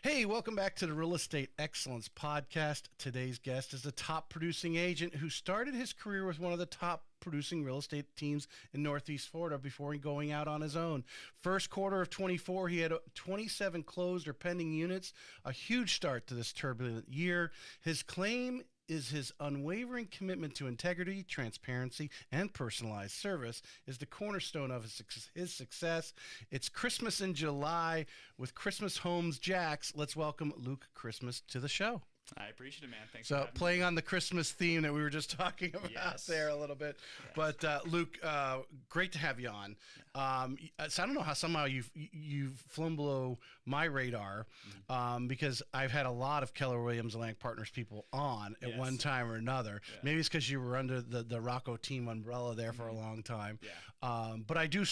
Hey, welcome back to the Real Estate Excellence Podcast. Today's guest is a top producing agent who started his career with one of the top producing real estate teams in Northeast Florida before going out on his own. First quarter of 24, he had 27 closed or pending units, a huge start to this turbulent year. His claim is his unwavering commitment to integrity, transparency, and personalized service is the cornerstone of his success. It's Christmas in July with Christmas Homes Jax. Let's welcome Luke Christmas to the show. I appreciate it, man. Thanks for So having playing me. on the Christmas theme that we were just talking about Yes. there a little bit. Yes. But Luke, great to have you on. So I don't know how somehow you've flown below my radar because I've had a lot of Keller Williams Atlantic Partners people on at Yes. one time or another. Yeah. Maybe it's because you were under the Rocco team umbrella there for a long time. Yeah. But I do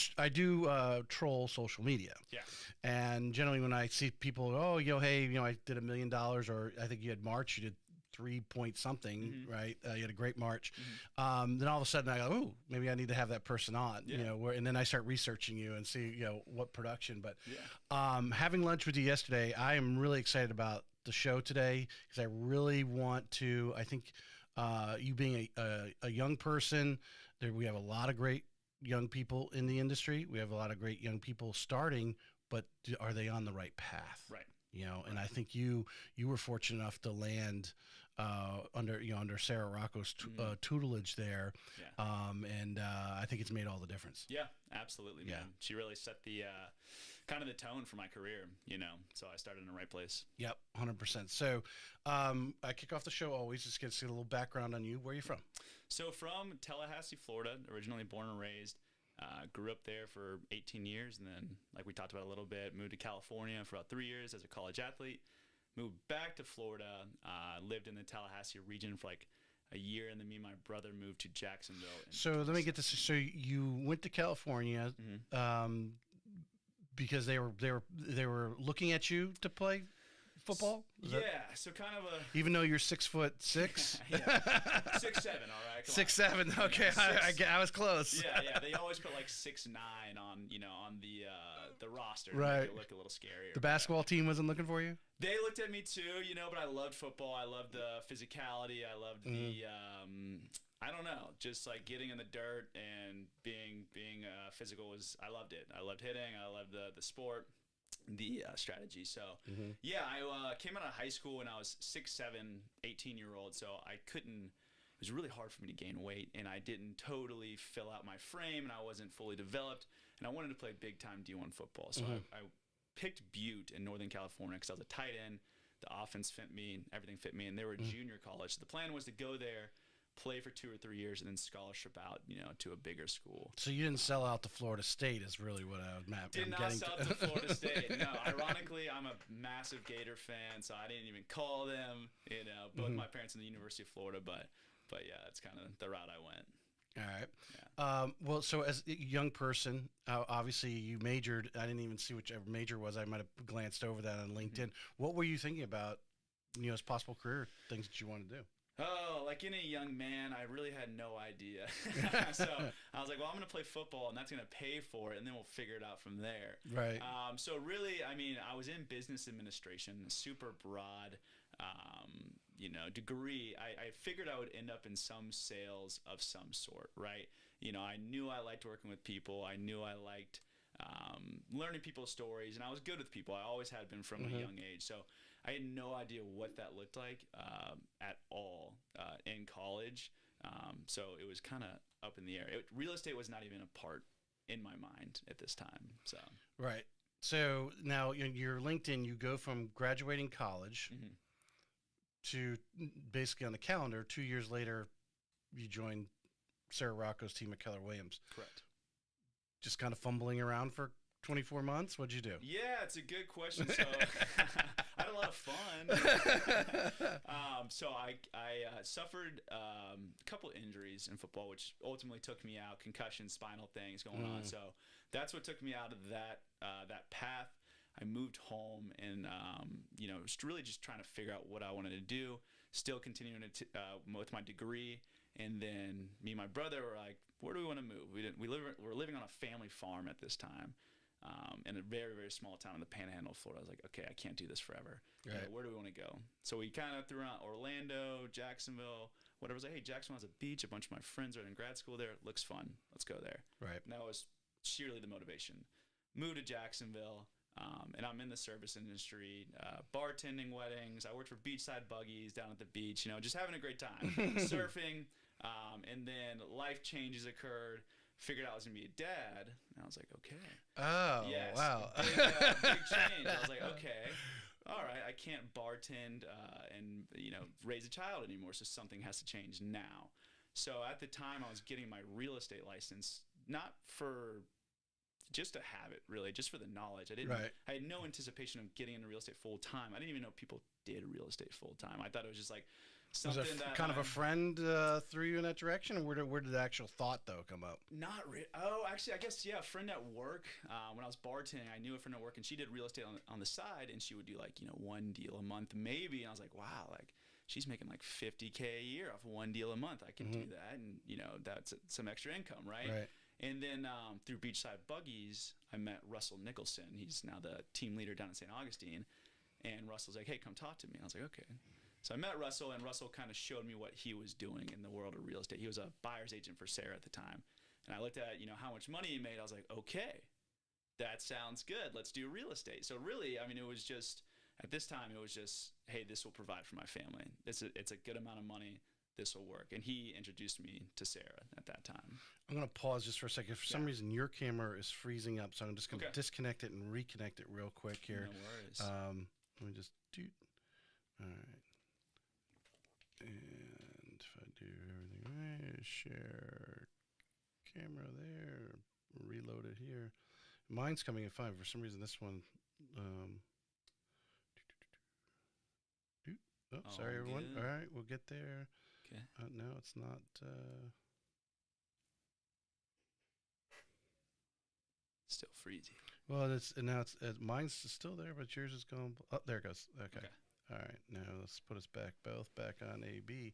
troll social media. Yeah. And generally, when I see people, oh, hey, I did $1 million, or I think you had March, you did 3 point something, right? You had a great March. Then all of a sudden, I go, oh, maybe I need to have that person on, Yeah. and then I start researching you and see, what production. But Yeah. having lunch with you yesterday, I am really excited about the show today because I really want to. I think you being a young person, we have a lot of great young people in the industry. We have a lot of great young people starting, but are they on the right path? Right. And I think you were fortunate enough to land under Sarah Rocco's tutelage there, and I think it's made all the difference. Yeah. Absolutely, man. Yeah. She really set the kind of the tone for my career. So I started in the right place. Yep, 100%. So I kick off the show always just get a little background on you. Where are you from? So from Tallahassee, Florida, originally born and raised. Grew up there for 18 years, and then, like we talked about a little bit, moved to California for about 3 years as a college athlete. Moved back to Florida, lived in the Tallahassee region for like a year, and then me and my brother moved to Jacksonville. So let me get this. So you went to California because they were looking at you to play football? Is that- Yeah, so kind of a even though you're 6'6", yeah, 6'7", all right, come on. 6'7". Okay, I was close. Yeah. They always put like 6'9" on on the roster. To Right. make it look a little scarier. The basketball team wasn't looking for you? They looked at me too, but I loved football. I loved the physicality. I loved the I don't know, just like getting in the dirt and being physical I loved it. I loved hitting. I loved the sport. The strategy. So yeah, I came out of high school when I was 6'7", 18-year-old. So I couldn't. It was really hard for me to gain weight, and I didn't totally fill out my frame, and I wasn't fully developed. And I wanted to play big time D1 football. So I picked Butte in Northern California because I was a tight end. The offense fit me, everything fit me, and they were a junior college. So the plan was to go there, play for 2 or 3 years, and then scholarship out, to a bigger school. So you didn't sell out to Florida State is really what I'm Did not getting sell to Florida State. No, ironically, I'm a massive Gator fan, so I didn't even call them. Both my parents in the University of Florida, but yeah, that's kind of the route I went. All right. Yeah. Well, so as a young person, obviously you majored. I didn't even see whichever major was. I might have glanced over that on LinkedIn. What were you thinking about, as possible career things that you want to do? Oh, like any young man, I really had no idea. So I was like, well, I'm going to play football, and that's going to pay for it, and then we'll figure it out from there. Right. So really, I was in business administration, super broad, degree. I figured I would end up in some sales of some sort, right? I knew I liked working with people. I knew I liked learning people's stories, and I was good with people. I always had been from a young age. So I had no idea what that looked like at all in college. So it was kind of up in the air. Real estate was not even a part in my mind at this time. So Right. So now your LinkedIn, you go from graduating college to basically on the calendar. 2 years later, you joined Sarah Rocco's team at Keller Williams. correct. Just kind of fumbling around for 24 months. What'd you do? Yeah, it's a good question. So I had a lot of fun. So I suffered a couple injuries in football, which ultimately took me out. Concussion, spinal things going on. So that's what took me out of that path. I moved home and was really just trying to figure out what I wanted to do. Still continuing with my degree. And then me and my brother were like, where do we want to move? We're living on a family farm at this time. in a very, very small town in the Panhandle of Florida. I was like, okay, I can't do this forever. You know, Right. where do we want to go? So we kind of threw out Orlando, Jacksonville, whatever. I was like, hey, Jacksonville has a beach. A bunch of my friends are in grad school there. It looks fun. Let's go there. Right. And that was sheerly the motivation. Moved to Jacksonville, and I'm in the service industry, bartending weddings. I worked for Beachside Buggies down at the beach, you know, just having a great time, surfing. And then life changes occurred. Figured out I was gonna be a dad, and I was like, okay. Oh, Yes, wow. big change. I was like, okay, all right, I can't bartend and raise a child anymore, so something has to change now. So at the time, I was getting my real estate license, not for just to have it, really, just for the knowledge. Right. I had no anticipation of getting into real estate full time. I didn't even know people did real estate full time. I thought it was just like Was something it that kind of a friend threw you in that direction, or where did the actual thought though come up? Not really. Oh, actually, I guess, yeah, a friend at work. When I was bartending, I knew a friend at work, and she did real estate on the side, and she would do like, one deal a month maybe. And I was like, wow, like she's making like $50K a year off one deal a month. I can do that, and that's some extra income, right? Right. And then through Beachside Buggies, I met Russell Nicholson. He's now the team leader down in St. Augustine. And Russell's like, hey, come talk to me. I was like, okay. So I met Russell, and Russell kind of showed me what he was doing in the world of real estate. He was a buyer's agent for Sarah at the time. And I looked at, how much money he made. I was like, okay, that sounds good. Let's do real estate. So really, I mean, it was just, at this time, it was just, hey, this will provide for my family. It's a good amount of money. This will work. And he introduced me to Sarah at that time. I'm going to pause just for a second. For some reason, your camera is freezing up, so I'm just going to disconnect it and reconnect it real quick here. No worries. Let me just do. All right. And if I do everything right, share camera there, reload it here. Mine's coming in fine. For some reason, this one. Sorry, everyone. Good. All right, we'll get there. Okay. No, it's not. Still freezy. Well, mine's still there, but yours is going. Oh, there it goes. Okay. All right. Now let's put us both back on AB.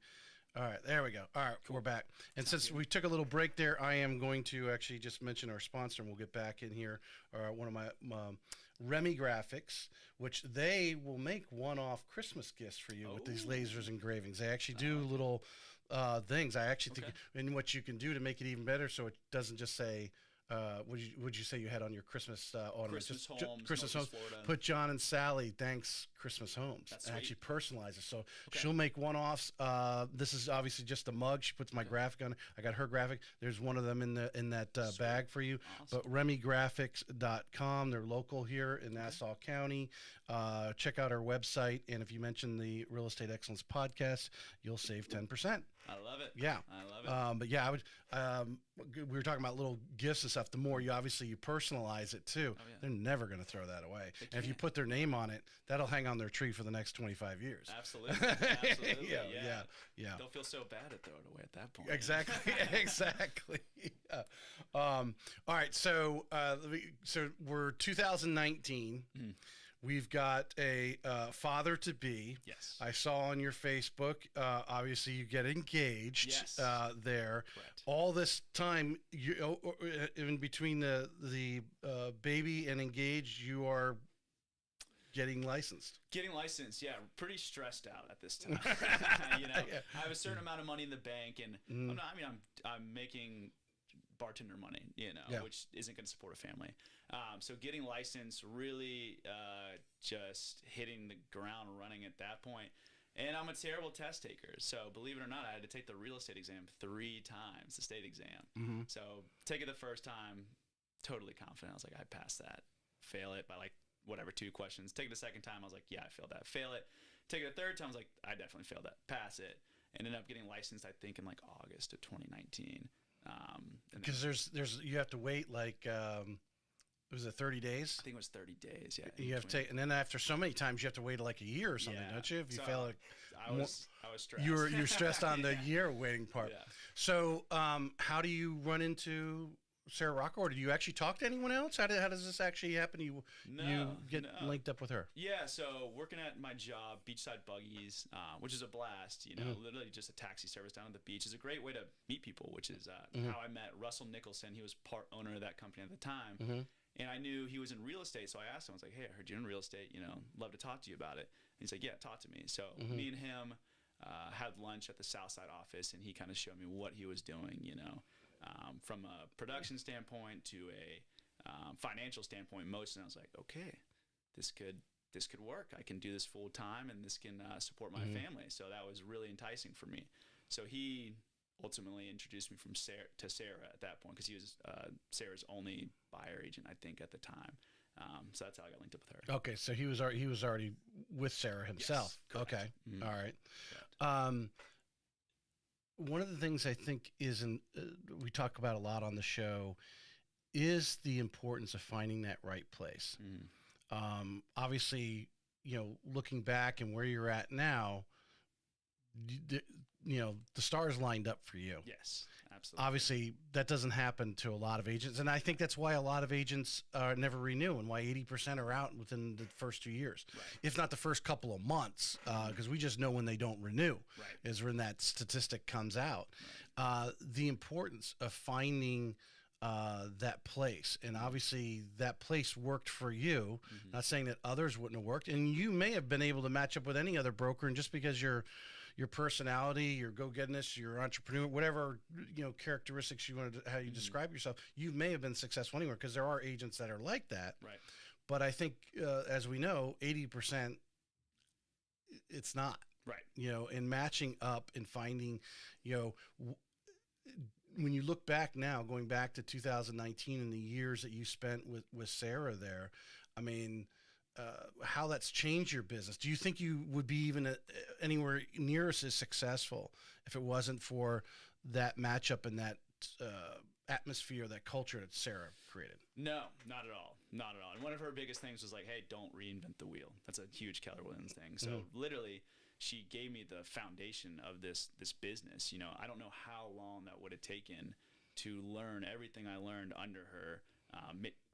All right. There we go. All right. Cool. We're back. And since we took a little break there, I am going to actually just mention our sponsor, and we'll get back in here. One of my Remy Graphics, which they will make one-off Christmas gifts for you with these lasers engravings. They actually do little things. I actually think, and what you can do to make it even better, so it doesn't just say. Would you say you had on your Christmas ornament? Christmas Homes. Florida. Put John and Sally thanks Christmas Homes. That's and sweet. actually personalize it. So she'll make one-offs. This is obviously just a mug. She puts my graphic on it. I got her graphic. There's one of them in that bag for you. Awesome. But RemyGraphics.com. They're local here in Nassau County. Check out our website, and if you mention the Real Estate Excellence Podcast, you'll save 10%. I love it. Yeah, I love it. but yeah, I would. We were talking about little gifts and stuff. The more you personalize it too, they're never going to throw that away. And if you put their name on it, that'll hang on their tree for the next 25 years. Absolutely. Yeah. They'll feel so bad to throw it away at that point. Exactly. Yeah. All right. So we're 2019. Mm-hmm. We've got a father to be. Yes. I saw on your Facebook. Obviously, you get engaged. Yes. There. Correct. All this time, in between the baby and engaged, you are getting licensed. Getting licensed, yeah. Pretty stressed out at this time. I have a certain amount of money in the bank, and I'm making bartender money, which isn't going to support a family. So getting licensed, really just hitting the ground running at that point. And I'm a terrible test taker. So believe it or not, I had to take the real estate exam 3 times, the state exam. Mm-hmm. So take it the first time, totally confident. I was like, I passed that. Fail it by 2 questions. Take it the second time, I was like, yeah, I failed that. Fail it. Take it the third time, I was like, I definitely failed that. Pass it. And ended up getting licensed, I think, in August of 2019. Because there's you have to wait was it 30 days? I think it was 30 days. Yeah. You have to take, and then after so many times, you have to wait a year or something, don't you? If you fail I was stressed. You're stressed on the year waiting part. Yeah. So, how do you run into Sarah Rocco, or did you actually talk to anyone else? How does this actually happen? You get linked up with her? Yeah. So working at my job, Beachside Buggies, which is a blast. Literally just a taxi service down at the beach, is a great way to meet people. Which is how I met Russell Nicholson. He was part owner of that company at the time. Mm-hmm. And I knew he was in real estate, so I asked him. I was like, "Hey, I heard you're in real estate. Love to talk to you about it." And he's like, "Yeah, talk to me." So me and him had lunch at the Southside office, and he kind of showed me what he was doing. From a production standpoint to a financial standpoint, mostly. And I was like, "Okay, this could work. I can do this full time, and this can support my family." So that was really enticing for me. So he ultimately introduced me to Sarah at that point, because he was Sarah's only buyer agent, I think, at the time. So that's how I got linked up with her. Okay, so he was already with Sarah himself. Yes, okay, all right. Correct. One of the things I think we talk about a lot on the show is the importance of finding that right place. Obviously, looking back and where you're at now, the stars lined up for you. Yes, absolutely. Obviously, that doesn't happen to a lot of agents, and I think that's why a lot of agents never renew, and why 80% are out within the first 2 years, if not the first couple of months, because we just know when they don't renew, is when that statistic comes out. The importance of finding that place, and obviously that place worked for you. Not saying that others wouldn't have worked, and you may have been able to match up with any other broker, and just because your personality, your go-gettiness, your entrepreneur, whatever characteristics you wanted to, how you describe yourself, you may have been successful anywhere, because there are agents that are like that. Right. But I think, as we know, 80%, it's not. Right. And matching up and finding, when you look back now, going back to 2019 and the years that you spent with Sarah there, I mean, how that's changed your business. Do you think you would be even anywhere near as successful if it wasn't for that matchup and that atmosphere, that culture that Sarah created? No, not at all. Not at all. And one of her biggest things was like, "Hey, don't reinvent the wheel." That's a huge Keller Williams thing. So literally, she gave me the foundation of this business. I don't know how long that would have taken to learn everything I learned under her.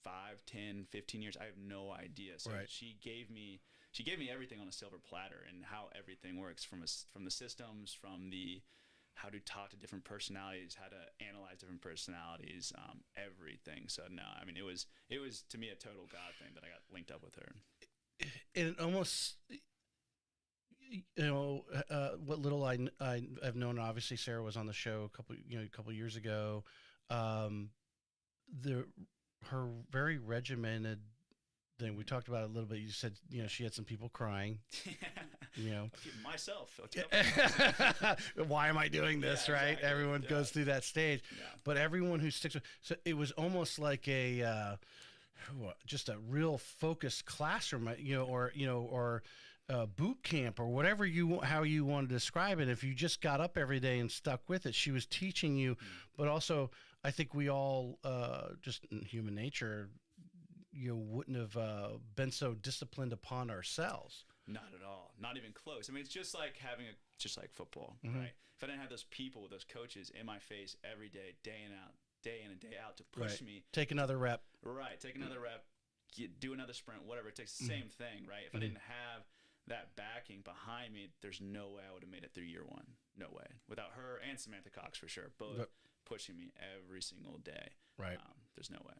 5, 10, 15 years, I have no idea. So she gave me everything on a silver platter, and how everything works from the systems, from the how to talk to different personalities, how to analyze different personalities, everything. So no, I mean, it was to me a total God thing that I got linked up with her. And it almost, what little I've known, obviously Sarah was on the show a couple years ago. Her very regimented thing, we talked about it a little bit. You said, she had some people crying. Myself. Why am I doing this? Yeah, right? Exactly. Everyone goes through that stage, but everyone who sticks with, so it was almost like just a real focused classroom, or boot camp, or whatever how you want to describe it. If you just got up every day and stuck with it, she was teaching you, but also I think we all, just in human nature, wouldn't have been so disciplined upon ourselves. Not at all. Not even close. I mean, it's just like just like football, right? If I didn't have those people, those coaches in my face every day, day in and day out, to push me. Take another rep. Right. Take another rep. Do another sprint, whatever. It takes the same thing, right? If I didn't have that backing behind me, there's no way I would have made it through year one. No way. Without her and Samantha Cox, for sure. Both pushing me every single day. Right. There's no way.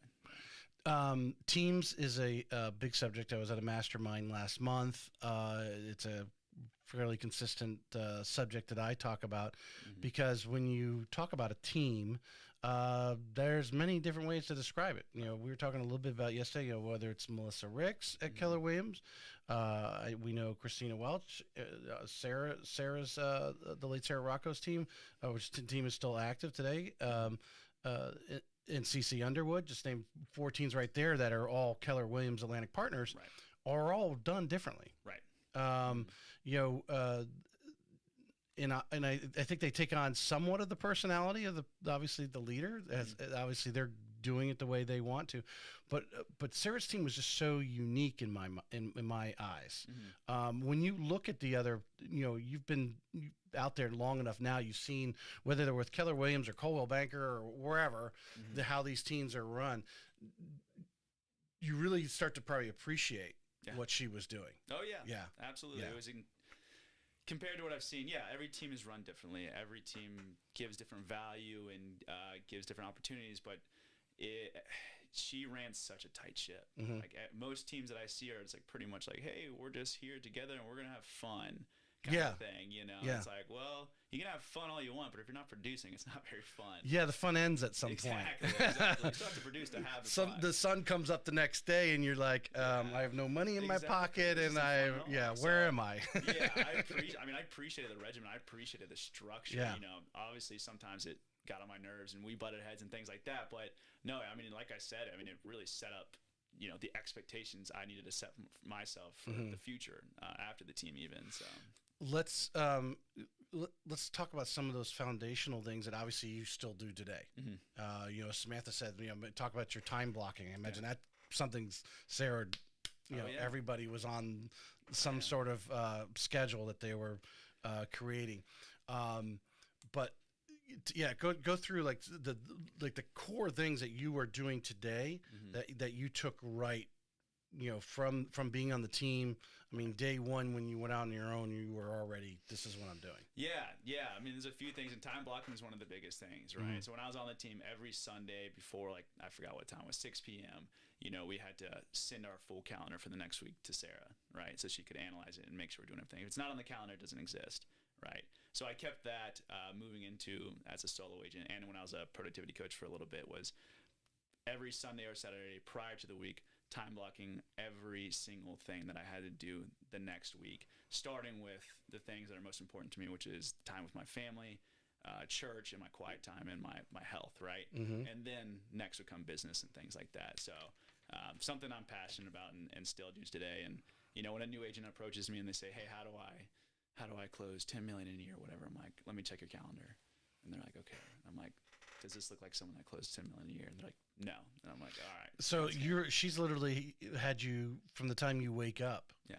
Teams is a big subject. I was at a mastermind last month. It's a fairly consistent subject that I talk about, because when you talk about a team, there's many different ways to describe it. We were talking a little bit about yesterday, whether it's Melissa Ricks at Keller Williams. We know Christina Welch, Sarah's, the late Sarah Rocco's team, which team is still active today. And CC Underwood, just named 4 teams right there that are all Keller Williams Atlantic partners, are all done differently. Right. And I think they take on somewhat of the personality of obviously the leader, as obviously they're doing it the way they want to, but Sarah's team was just so unique in my eyes. When you look at the other, you've been out there long enough now, you've seen whether they're with Keller Williams or Coldwell Banker or wherever, how these teams are run. You really start to probably appreciate what she was doing. Oh yeah. Yeah. Absolutely. Yeah. It was compared to what I've seen, every team is run differently. Every team gives different value and gives different opportunities, but she ran such a tight ship. Mm-hmm. Like at most teams that I see her, it's like pretty much like, hey, we're just here together and we're gonna have fun. Kind of thing, you know. Yeah. It's like, well, you can have fun all you want, but if you're not producing, it's not very fun. Yeah, the fun ends at some Exactly. point. Exactly. You still have to produce to have the fun. The sun comes up the next day, and you're like, I have no money in my pocket, This and isn't fun at all. where am I? Yeah, I appreciated the regimen. I appreciated the structure. Yeah. You know, obviously sometimes it got on my nerves and we butted heads and things like that. But no, I mean, like I said, I mean, it really set up, you know, the expectations I needed to set for myself for the future after the team even. So Let's talk about some of those foundational things that obviously you still do today. You know, Samantha said, you know, talk about your time blocking. I imagine that something's Sarah, you know, everybody was on some sort of schedule that they were creating. But yeah, go through like the core things that you are doing today that you took right, you know, from being on the team. I mean, day one when you went out on your own, you were already, this is what I'm doing. Yeah. I mean, there's a few things, and time blocking is one of the biggest things, right? So when I was on the team every Sunday before, like, I forgot what time it was, 6 p.m., you know, we had to send our full calendar for the next week to Sarah, right? So she could analyze it and make sure we're doing everything. If it's not on the calendar, it doesn't exist, right? So I kept that moving into as a solo agent, and when I was a productivity coach for a little bit, was every Sunday or Saturday prior to the week, time blocking every single thing that I had to do the next week, starting with the things that are most important to me, which is time with my family, church, and my quiet time, and my health, right? And then next would come business and things like that. So something I'm passionate about and still do today. And, you know, when a new agent approaches me and they say, hey, how do I close 10 million in a year or whatever, I'm like, let me check your calendar. And they're like, okay. I'm like, does this look like someone that closed 10 million a year? And they're like, no. And I'm like, all right. So she's literally had you from the time you wake up. Yeah.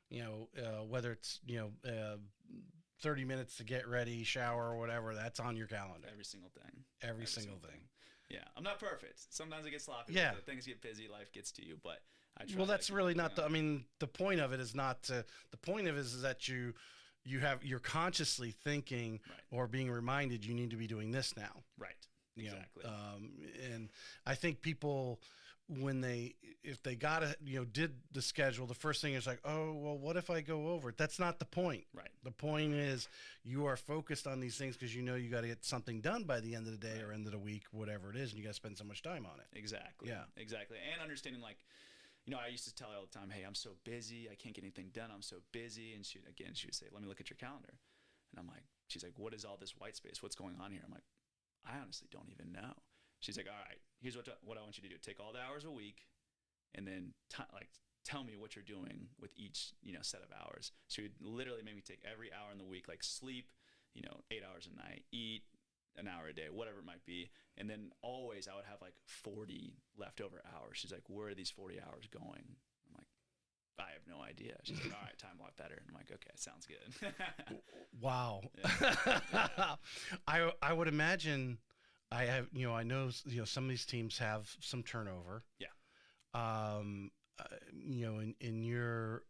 You know, whether it's, you know, 30 minutes to get ready, shower, or whatever, that's on your calendar. Every single thing. Every single thing. Yeah. I'm not perfect. Sometimes I get sloppy. Yeah. Things get busy. Life gets to you. But I try. Well, that's really not the, I mean, the point of it is not to, the point of it is that you're consciously thinking or being reminded you need to be doing this now. Right. Exactly. And I think people, if they did the schedule, the first thing is like, oh, well, what if I go over it? That's not the point. Right. The point is you are focused on these things because you know you got to get something done by the end of the day or end of the week, whatever it is, and you got to spend so much time on it. Exactly. Yeah. Exactly. And understanding, like, you know, I used to tell her all the time, hey, I'm so busy. I can't get anything done. I'm so busy. And she would say, let me look at your calendar. And I'm like, she's like, what is all this white space? What's going on here? I'm like, I honestly don't even know. She's like, all right, here's what I want you to do. Take all the hours a week and then tell me what you're doing with each, you know, set of hours. She would literally make me take every hour in the week, like sleep, you know, 8 hours a night, eat an hour a day, whatever it might be. And then always I would have like 40 leftover hours. She's like, where are these 40 hours going? I'm like, I have no idea. She's like, all right, time block better. And I'm like, okay, sounds good. Wow. Yeah. I would imagine I know, you know, some of these teams have some turnover. Yeah. You know, in your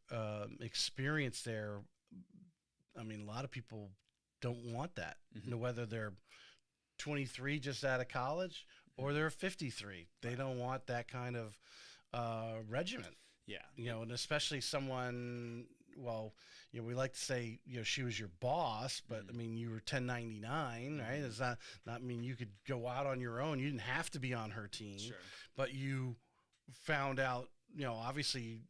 experience there, I mean, a lot of people don't want that, you know, whether they're 23 just out of college or they're 53. They don't want that kind of regimen. Yeah. You know, and especially someone, well, you know, we like to say, you know, she was your boss, but I mean, you were 1099, right? Does that not mean you could go out on your own? You didn't have to be on her team, but you found out, you know, obviously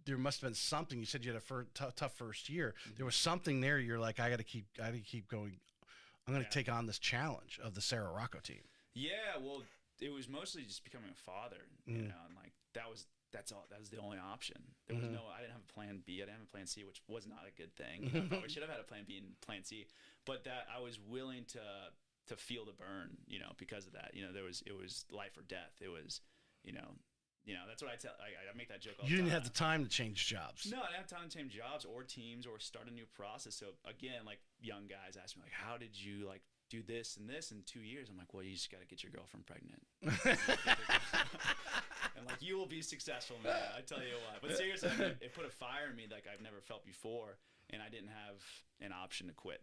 there must have been something. You said you had a tough first year. There was something there. You're like, I got to keep going. I'm going to take on this challenge of the Sarah Rocco team. Yeah. Well, it was mostly just becoming a father, you know, and like that's all. That was the only option. There was I didn't have a plan B. I didn't have a plan C, which was not a good thing. I probably should have had a plan B and plan C, but that I was willing to feel the burn, you know, because of that. You know, it was life or death. It was, you know, that's what I tell. I make that joke all the time. You didn't have the time to change jobs. No, I didn't have time to change jobs or teams or start a new process. So again, like young guys ask me, like, how did you like do this and this in 2 years? I'm like, well, you just got to get your girlfriend pregnant. And like, you will be successful, man. I tell you what. But seriously, it put a fire in me like I've never felt before, and I didn't have an option to quit.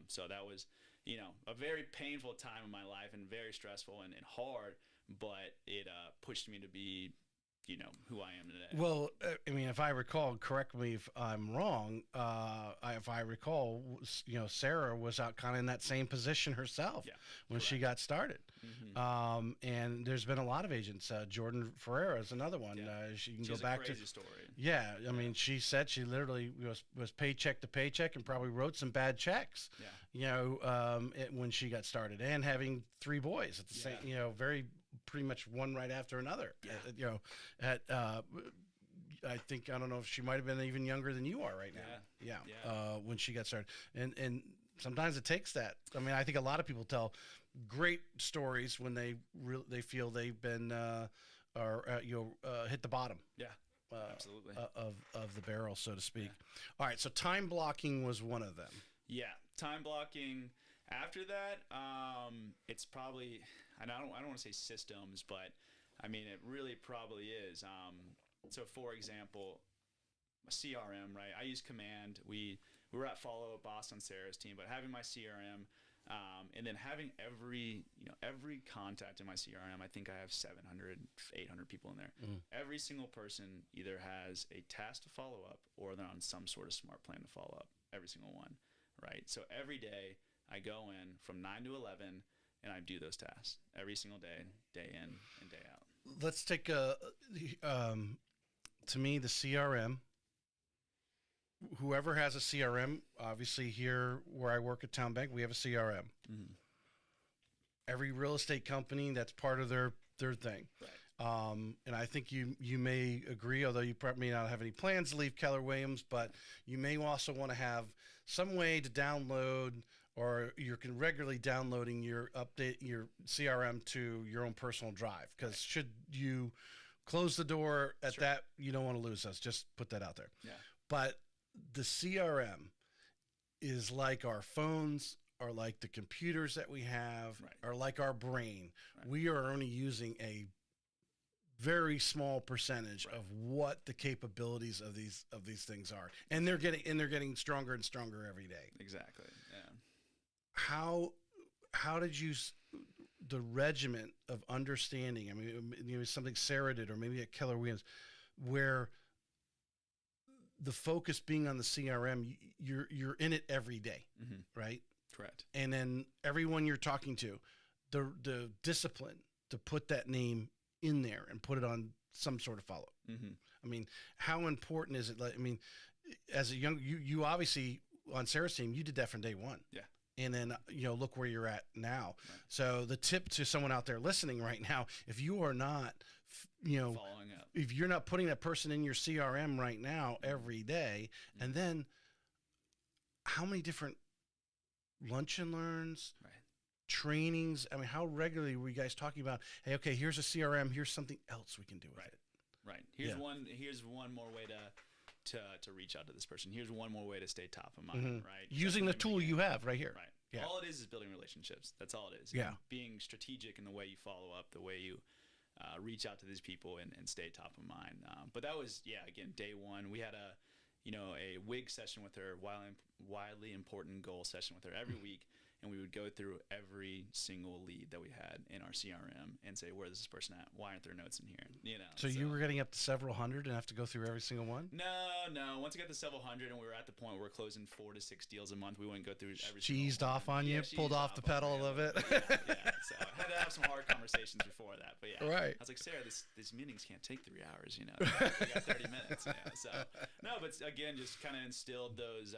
So that was, you know, a very painful time in my life and very stressful and hard. but it pushed me to be, who I am today. Well, I mean, if I recall, correct me if I'm wrong. If I recall, Sarah was out kind of in that same position herself when she got started. And there's been a lot of agents. Jordan Ferreira is another one. She can go back a crazy story. Yeah, I mean, she said she literally was paycheck to paycheck and probably wrote some bad checks. When she got started, and having 3 boys at the same, pretty much one right after another. I think, I don't know if she might have been even younger than you are right now. When she got started, and sometimes it takes that. I mean, I think a lot of people tell great stories when they feel they've been hit the bottom. Absolutely. Of the barrel, so to speak. All right, so time blocking was one of them. Time blocking. After that, it's probably, and I don't want to say systems, but I mean it really probably is. So for example, a CRM, right? I use Command. We were at Follow Up Boss on Sarah's team, but having my CRM, and then having every contact in my CRM, I think I have 700, 800 people in there. Every single person either has a task to follow up or they're on some sort of smart plan to follow up. Every single one, right? So every day I go in from 9 to 11 and I do those tasks every single day, day in and day out. Let's take to me, the CRM, whoever has a CRM, obviously here where I work at Town Bank, we have a CRM. Every real estate company, that's part of their thing. Right. And I think you may agree, although you probably may not have any plans to leave Keller Williams, but you may also want to have some way to download, or you're regularly downloading your CRM to your own personal drive. Because should you close the door at that, you don't want to lose us. Just put that out there. But the CRM is like our phones, or like the computers that we have, or like our brain. We are only using a very small percentage of what the capabilities of these things are, and they're getting stronger and stronger every day. Exactly. Yeah. How did you the regiment of understanding? I mean, something Sarah did, or maybe at Keller Williams, where the focus being on the CRM, you're in it every day, right? Correct. And then everyone you're talking to, the discipline to put that name in there and put it on some sort of follow-up. I mean, how important is it? I mean, as a young, you obviously on Sarah's team, you did that from day one. And then, look where you're at now. So the tip to someone out there listening right now, if you are not, following up, if you're not putting that person in your CRM right now every day, and then how many different lunch and learns, trainings, I mean, how regularly were you guys talking about, hey, okay, here's a CRM, here's something else we can do with it. Here's one more way to reach out to this person. Here's one more way to stay top of mind, right? Using the tool you have right here. All it is building relationships. That's all it is. Being strategic in the way you follow up, the way you reach out to these people and stay top of mind. But that was, again, day one. We had a WIG session with her, widely important goal session with her every week. And we would go through every single lead that we had in our CRM and say, where is this person at? Why aren't there notes in here? So you were getting up to several hundred and have to go through every single one? No. Once we got to several hundred and we were at the point where we're closing 4 to 6 deals a month, we wouldn't go through every Cheesed off on you, pulled off the pedal a little bit. So I had to have some hard conversations before that. But I was like, Sarah, these meetings can't take 3 hours. We got 30 minutes. So no, but again, just kind of instilled those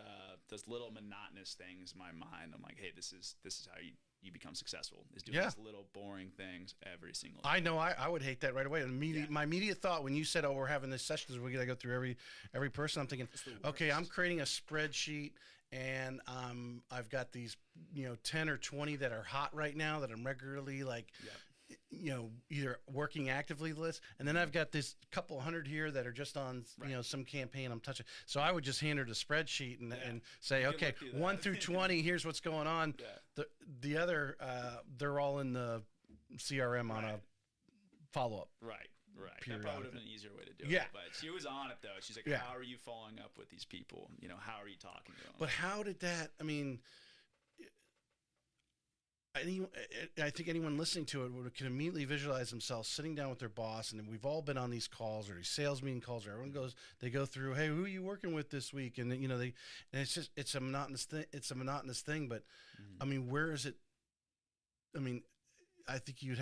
little monotonous things in my mind. I'm like, hey, this is how you become successful, is doing these little boring things every single day. I know I would hate that right away. My immediate thought when you said, oh, we're having this session, we're going to go through every person, I'm thinking, okay, I'm creating a spreadsheet and I've got these 10 or 20 that are hot right now that I'm regularly either working actively list, and then I've got this couple hundred here that are just on some campaign I'm touching. So I would just hand her the spreadsheet and say, okay, 1 through 20, here's what's going on. The other they're all in the CRM on a follow-up. Right. That probably would have been an easier way to do it. But she was on it though. She's like, how are you following up with these people? How are you talking to them? But how did that, I mean, I think anyone listening to it can immediately visualize themselves sitting down with their boss, and we've all been on these calls or these sales meeting calls where everyone goes, they go through, hey, who are you working with this week? And you know, and it's a monotonous thing. It's a monotonous thing, but I mean, where is it? I mean, I think you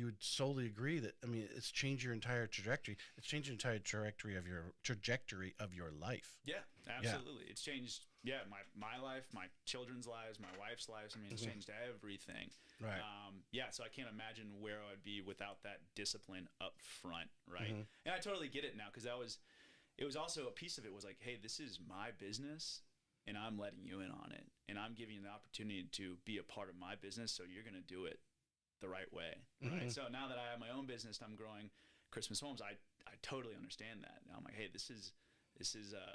would solely agree that, I mean, it's changed your entire trajectory. It's changed the entire trajectory of your life. Yeah, absolutely. It's changed. Yeah, my life, my children's lives, my wife's lives. I mean, it's changed everything. Right. Yeah. So I can't imagine where I would be without that discipline up front. Right. And I totally get it now, because it was also a piece of it was like, hey, this is my business, and I'm letting you in on it, and I'm giving you the opportunity to be a part of my business, so you're going to do it the right way, right? So now that I have my own business, I'm growing Christmas Homes, I totally understand that. Now I'm like, hey, this is a